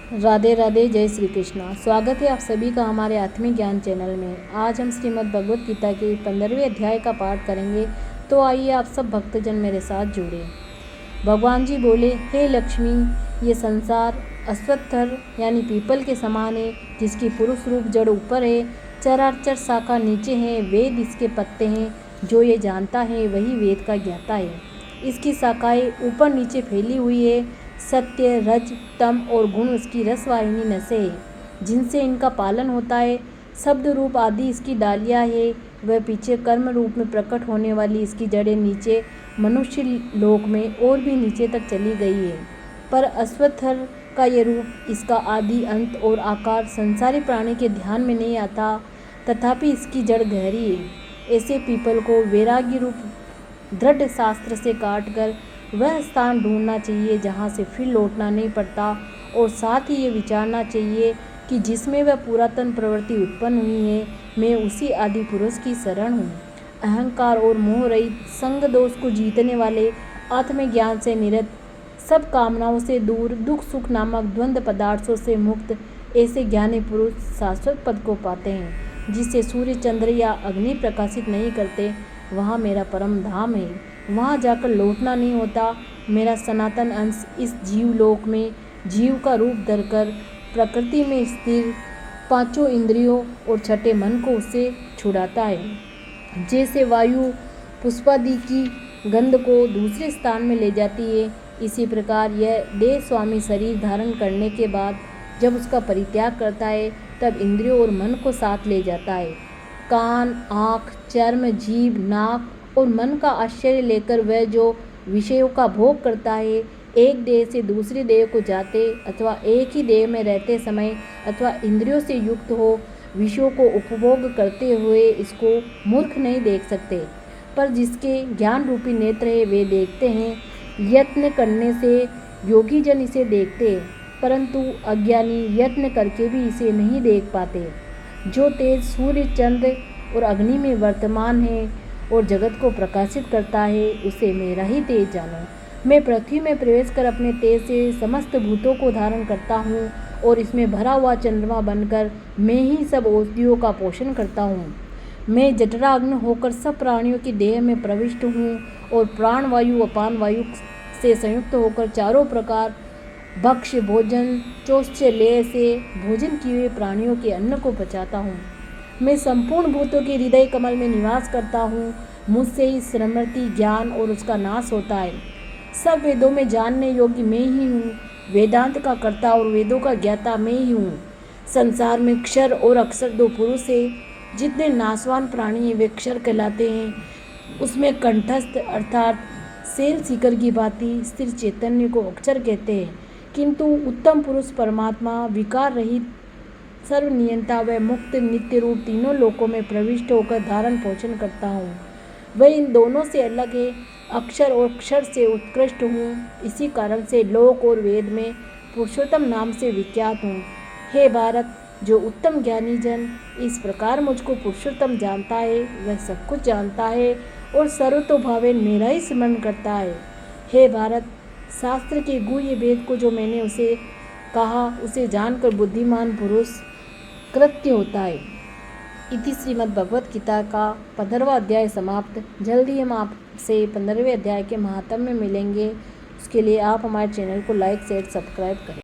राधे राधे, जय श्री कृष्णा। स्वागत है आप सभी का हमारे आत्मिक ज्ञान चैनल में। आज हम श्रीमद् भगवत गीता के 15वें अध्याय का पाठ करेंगे, तो आइए आप सब भक्तजन मेरे साथ जुड़े। भगवान जी बोले, हे लक्ष्मी, ये संसार अश्वत्थर यानी पीपल के समान है, जिसकी पुरुष रूप जड़ ऊपर है, चराचर शाखा नीचे है, वेद इसके पत्ते हैं। जो ये जानता है वही वेद का ज्ञाता है। इसकी शाखाएं ऊपर नीचे फैली हुई है। सत्य, रज, तम और गुण इसकी रसवाहिनी नसें है, जिनसे इनका पालन होता है। शब्द रूप आदि इसकी डालियाँ है। वह पीछे कर्म रूप में प्रकट होने वाली इसकी जड़ें नीचे मनुष्य लोक में और भी नीचे तक चली गई है। पर अश्वत्थर का ये रूप, इसका आदि अंत और आकार संसारी प्राणी के ध्यान में नहीं आता, तथापि इसकी जड़ गहरी है। ऐसे पीपल को वैराग्य रूप दृढ़ शास्त्र से काट कर वह स्थान ढूंढना चाहिए जहाँ से फिर लौटना नहीं पड़ता, और साथ ही ये विचारना चाहिए कि जिसमें वह पुरातन प्रवृत्ति उत्पन्न हुई है, मैं उसी आदि पुरुष की शरण हूँ। अहंकार और मोह रहित, संग दोष को जीतने वाले, आत्मज्ञान से निरत, सब कामनाओं से दूर, दुख सुख नामक द्वंद्व पदार्थों से मुक्त, ऐसे ज्ञानी पुरुष शाश्वत पद को पाते हैं, जिससे सूर्य, चंद्र या अग्नि प्रकाशित नहीं करते। वहाँ मेरा परम धाम है, वहाँ जाकर लौटना नहीं होता। मेरा सनातन अंश इस जीवलोक में जीव का रूप धरकर प्रकृति में स्थिर पांचों इंद्रियों और छठे मन को उससे छुड़ाता है। जैसे वायु पुष्पादि की गंध को दूसरे स्थान में ले जाती है, इसी प्रकार यह देह स्वामी शरीर धारण करने के बाद जब उसका परित्याग करता है, तब इंद्रियों और मन को साथ ले जाता है। कान, आँख, चर्म, जीभ, नाक और मन का आश्रय लेकर वह जो विषयों का भोग करता है, एक देह से दूसरे देह को जाते अथवा एक ही देह में रहते समय अथवा इंद्रियों से युक्त हो विषयों को उपभोग करते हुए इसको मूर्ख नहीं देख सकते, पर जिसके ज्ञान रूपी नेत्र है वे देखते हैं। यत्न करने से योगी जन इसे देखते, परंतु अज्ञानी यत्न करके भी इसे नहीं देख पाते। जो तेज सूर्य, चंद्र और अग्नि में वर्तमान है और जगत को प्रकाशित करता है, उसे मेरा ही तेज जानो। मैं पृथ्वी में प्रवेश कर अपने तेज से समस्त भूतों को धारण करता हूँ, और इसमें भरा हुआ चंद्रमा बनकर मैं ही सब औषधियों का पोषण करता हूँ। मैं जठराग्नि होकर सब प्राणियों की देह में प्रविष्ट हूँ, और प्राण वायु अपान वायु से संयुक्त होकर चारों प्रकार भक्ष्य भोजन चौष्टल्य से भोजन किए हुए प्राणियों के अन्न को पचाता हूँ। मैं संपूर्ण भूतों के हृदय कमल में निवास करता हूँ। मुझसे ही स्मृति, ज्ञान और उसका नाश होता है। सब वेदों में जानने योग्य मैं ही हूँ। वेदांत का कर्ता और वेदों का ज्ञाता मैं ही हूँ। संसार में क्षर और अक्षर दो पुरुष हैं। जितने नाशवान प्राणी हैं वे क्षर कहलाते हैं। उसमें कंठस्थ अर्थात शैल शिखर की भांति स्थिर चैतन्य को अक्षर कहते हैं, किंतु उत्तम पुरुष परमात्मा विकार रहित सर्वनियंता व मुक्त नित्य रूप तीनों लोकों में प्रविष्ट होकर धारण पोषण करता हूँ। वह इन दोनों से अलग है। अक्षर और क्षर से उत्कृष्ट हूँ। इसी कारण से लोक और वेद में पुरुषोत्तम नाम से विख्यात हूँ। हे भारत, जो उत्तम ज्ञानी जन इस प्रकार मुझको पुरुषोत्तम जानता है, वह सब कुछ जानता है और सर्वतोभावेन मेरा ही स्मरण करता है। हे भारत, शास्त्र के गुह्य वेद को जो मैंने उसे कहा, उसे जानकर बुद्धिमान पुरुष कृत्य होता है। इति श्रीमद् भगवत गीता का 15वां अध्याय समाप्त। जल्दी हम आपसे 15वें अध्याय के महात्म्य में मिलेंगे। उसके लिए आप हमारे चैनल को लाइक, शेयर, सब्सक्राइब करें।